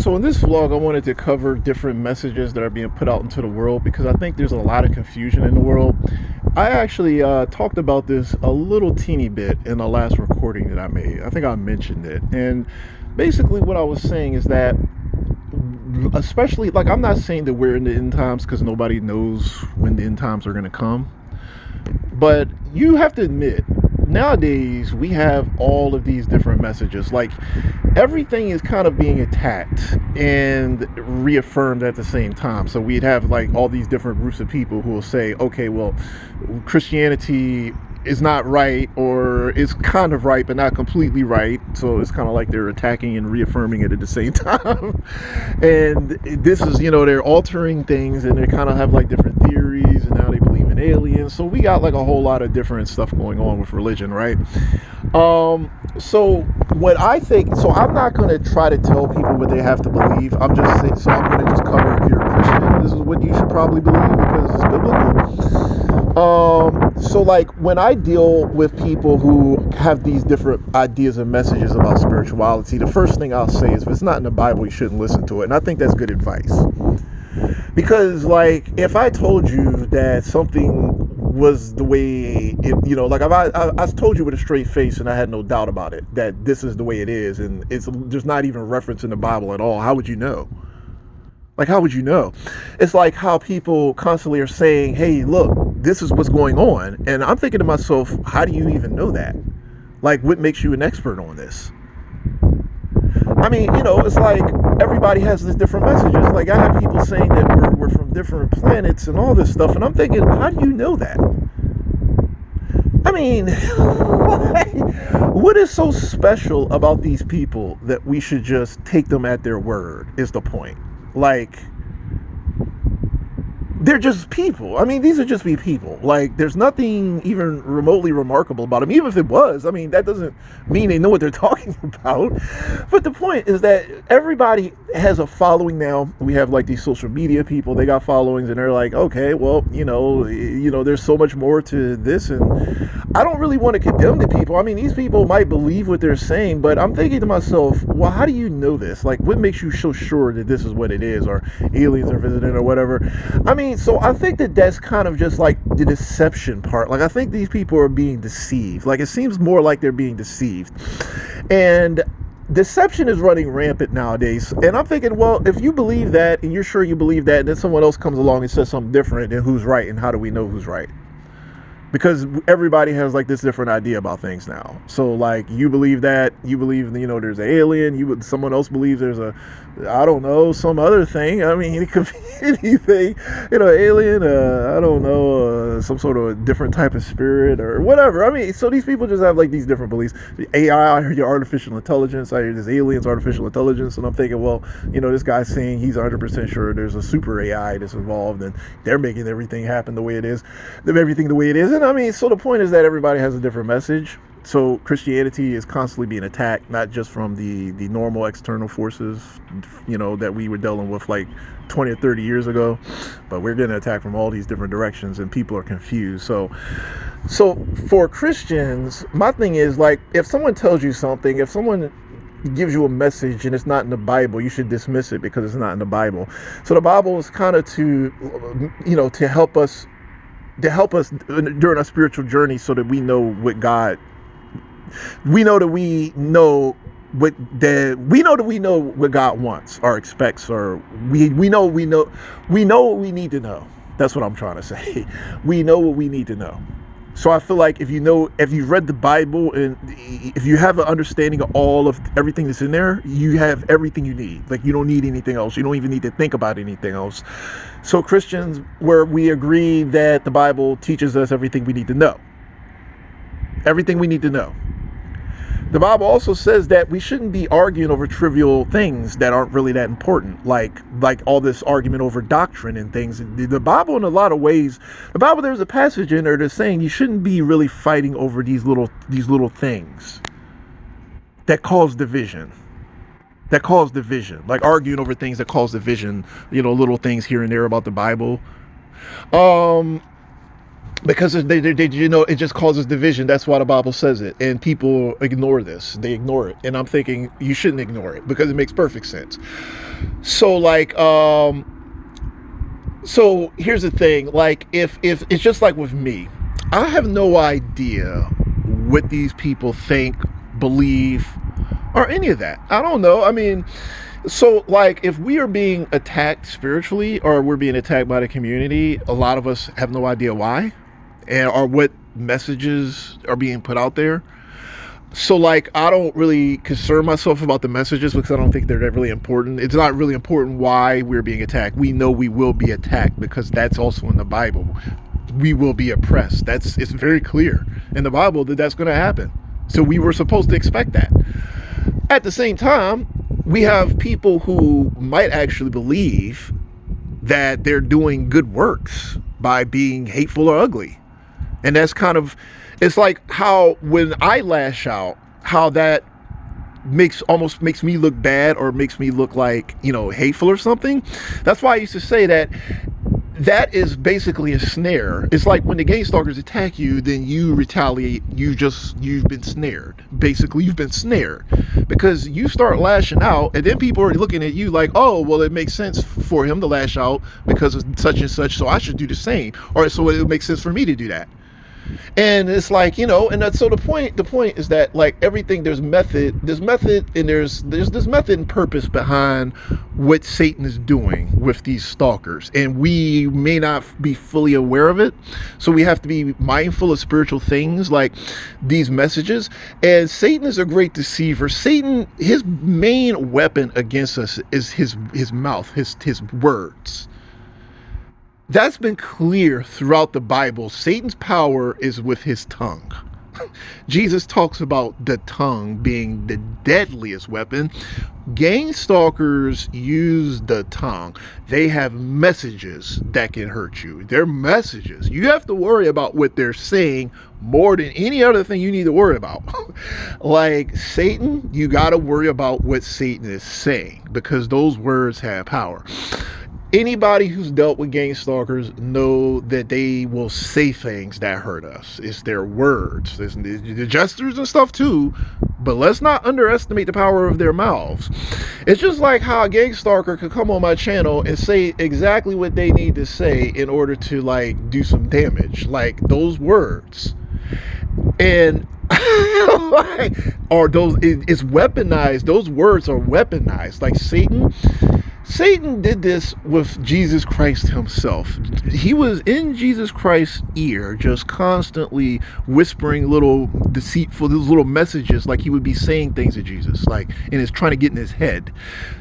So in this vlog, I wanted to cover different messages that are being put out into the world because I think there's a lot of confusion in the world. I actually talked about this a little teeny bit in the last recording that I made. I think I mentioned it. And basically what I was saying is that, especially, like, I'm not saying that we're in the end times because nobody knows when the end times are going to come. But you have to admit, nowadays we have all of these different messages. Like, everything is kind of being attacked and reaffirmed at the same time. So we'd have like all these different groups of people who will say, okay, well, Christianity is not right, or it's kind of right but not completely right. So it's kind of like they're attacking and reaffirming it at the same time. And this is, they're altering things, and they kind of have like different theories, and now they believe in aliens. So we got like a whole lot of different stuff going on with religion, right? So what I think, so I'm not going to try to tell people what they have to believe. I'm just saying, so I'm going to just cover, if you're a Christian, this is what you should probably believe because it's biblical. So like when I deal with people who have these different ideas and messages about spirituality, the first thing I'll say is, if it's not in the Bible, you shouldn't listen to it. And I think that's good advice. Because, like, if I told you that something was the way it, like if I told you with a straight face and I had no doubt about it, that this is the way it is, and there's not even reference in the Bible at all, how would you know? Like, how would you know? It's like how people constantly are saying, hey, look, this is what's going on. And I'm thinking to myself, how do you even know that? Like, what makes you an expert on this? I mean, it's like everybody has these different messages. Like, I have people saying that we're from different planets and all this stuff. And I'm thinking, how do you know that? I mean, what is so special about these people that we should just take them at their word is the point. Like, they're just people. I mean, these are just be people. Like, there's nothing even remotely remarkable about them. Even if it was, I mean, that doesn't mean they know what they're talking about. But the point is that everybody has a following now. We have like these social media people, they got followings, and they're like, okay, well, there's so much more to this. And I don't really want to condemn the people. I mean, these people might believe what they're saying, but I'm thinking to myself, well, how do you know this? Like, what makes you so sure that this is what it is, or aliens are visiting, or whatever? I mean, so I think that that's kind of just like the deception part. Like, I think these people are being deceived. Like, it seems more like they're being deceived. And deception is running rampant nowadays. And I'm thinking, well, if you believe that, and you're sure you believe that, and then someone else comes along and says something different, then who's right? And how do we know who's right? Because everybody has like this different idea about things now. So like, you believe that, you believe, there's an alien, someone else believes there's some other thing. I mean, it could be anything, alien, I don't know, some sort of different type of spirit or whatever. I mean, so these people just have like these different beliefs. The AI, I heard your artificial intelligence, I hear this aliens, artificial intelligence. And I'm thinking, well, this guy's saying he's 100% sure there's a super AI that's involved, and they're making everything happen the way it is, everything the way it is. And I mean, so the point is that everybody has a different message. So Christianity is constantly being attacked, not just from the normal external forces, that we were dealing with like 20 or 30 years ago, but we're getting attacked from all these different directions, and people are confused. So for Christians, my thing is, like, if someone tells you something, if someone gives you a message and it's not in the Bible, you should dismiss it because it's not in the Bible. So the Bible is kind of to help us during our spiritual journey, so that we know what God, we know that we know what God wants or expects, or we know what we need to know. That's what I'm trying to say. We know what we need to know. So I feel like if you've read the Bible, and if you have an understanding of all of everything that's in there, you have everything you need. Like, you don't need anything else. You don't even need to think about anything else. So Christians, where we agree that the Bible teaches us everything we need to know. Everything we need to know. The Bible also says that we shouldn't be arguing over trivial things that aren't really that important, like all this argument over doctrine and things. The Bible, in a lot of ways, there's a passage in there that's saying you shouldn't be really fighting over these little things that cause division. Like arguing over things that cause division, little things here and there about the Bible. because it just causes division. That's why the Bible says it, and people ignore this. They ignore it, and I'm thinking you shouldn't ignore it because it makes perfect sense. So so here's the thing. Like, if it's just like with me, I have no idea what these people think, believe, or any of that. I don't know. I mean, so like if we are being attacked spiritually or we're being attacked by the community, a lot of us have no idea why and or what messages are being put out there. So like I don't really concern myself about the messages because I don't think they're that really important. It's not really important why we're being attacked. We know we will be attacked because that's also in the Bible. We will be oppressed. It's very clear in the Bible that that's going to happen. So we were supposed to expect that. At the same time, we have people who might actually believe that they're doing good works by being hateful or ugly. And that's kind of, it's like how when I lash out, how that almost makes me look bad or makes me look like, hateful or something. That's why I used to say that is basically a snare. It's like when the gang stalkers attack you, then you retaliate. You've been snared. Basically, you've been snared because you start lashing out, and then people are looking at you like, oh, well, it makes sense for him to lash out because of such and such, so I should do the same, or so it makes sense for me to do that. And it's like, and that's, so the point is that like everything, there's method and there's this method and purpose behind what Satan is doing with these stalkers, and we may not be fully aware of it. So we have to be mindful of spiritual things like these messages. And Satan is a great deceiver. Satan, his main weapon against us is his mouth, his words. That's been clear throughout the Bible. Satan's power is with his tongue. Jesus talks about the tongue being the deadliest weapon. Gang stalkers use the tongue. They have messages that can hurt you. They're messages. You have to worry about what they're saying more than any other thing you need to worry about. Like Satan, you got to worry about what Satan is saying because those words have power. Anybody who's dealt with gang stalkers know that they will say things that hurt us. It's their words. There's the gestures and stuff too, but let's not underestimate the power of their mouths. It's just like how a gang stalker could come on my channel and say exactly what they need to say in order to like do some damage, like those words. And it's weaponized. Those words are weaponized. Like Satan did this with Jesus Christ himself. He was in Jesus Christ's ear, just constantly whispering little deceitful, those little messages, like he would be saying things to Jesus, like, and it's trying to get in his head.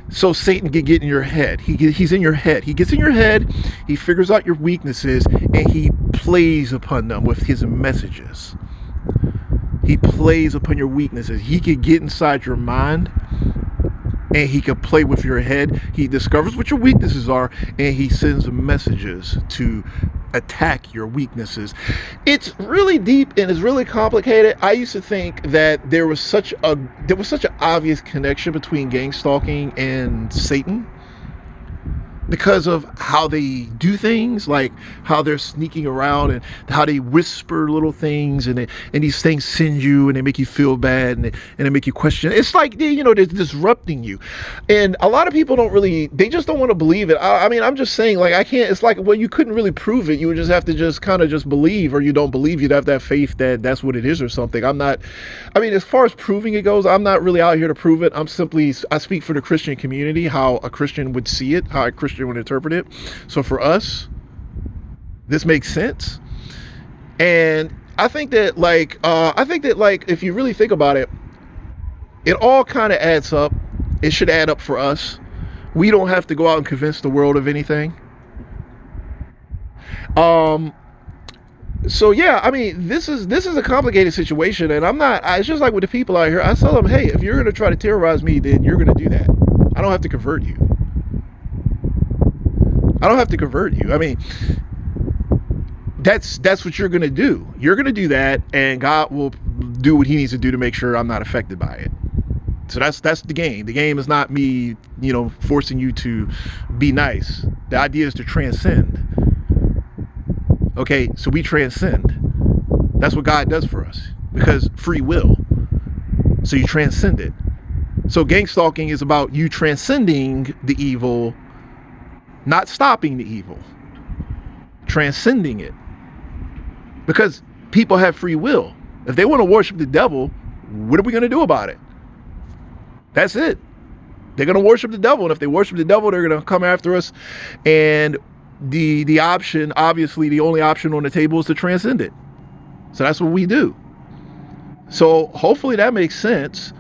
So Satan can get in your head. He's in your head. He gets in your head, he figures out your weaknesses, and he plays upon them with his messages. He plays upon your weaknesses. He can get inside your mind and he can play with your head. He discovers what your weaknesses are and he sends messages to attack your weaknesses. It's really deep and it's really complicated. I used to think that there was such an obvious connection between gang stalking and Satan because of how they do things, like how they're sneaking around and how they whisper little things, and these things send you and they make you feel bad and they make you question. It's like they're disrupting you, and a lot of people they just don't want to believe it. I mean, I'm just saying, like, I can't. It's like, well, you couldn't really prove it. You would just have to just kind of just believe, or you don't believe. You'd have to have faith that that's what it is or something. As far as proving it goes, I'm not really out here to prove it. I speak for the Christian community, how a Christian would see it, how a Christian would interpret it. So for us, this makes sense. And I think that if you really think about it, it all kind of adds up. It should add up for us. We don't have to go out and convince the world of anything. So yeah, I mean, this is a complicated situation, and it's just like with the people out here. I tell them, hey, if you're going to try to terrorize me, then you're going to do that. I don't have to convert you. I mean, that's what you're going to do. You're going to do that, and God will do what he needs to do to make sure I'm not affected by it. So that's the game. The game is not me, forcing you to be nice. The idea is to transcend. Okay, so we transcend. That's what God does for us, because free will. So you transcend it. So gang stalking is about you transcending the evil, not stopping the evil, transcending it. Because people have free will. If they want to worship the devil, what are we going to do about it? That's it. They're going to worship the devil. And if they worship the devil, they're going to come after us. And the option, obviously, the only option on the table is to transcend it. So that's what we do. So hopefully that makes sense.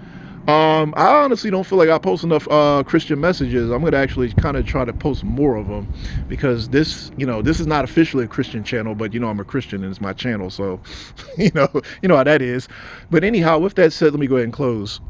I honestly don't feel like I post enough Christian messages. I'm going to actually kind of try to post more of them, because this is not officially a Christian channel, but I'm a Christian and it's my channel. So, you know how that is. But anyhow, with that said, let me go ahead and close.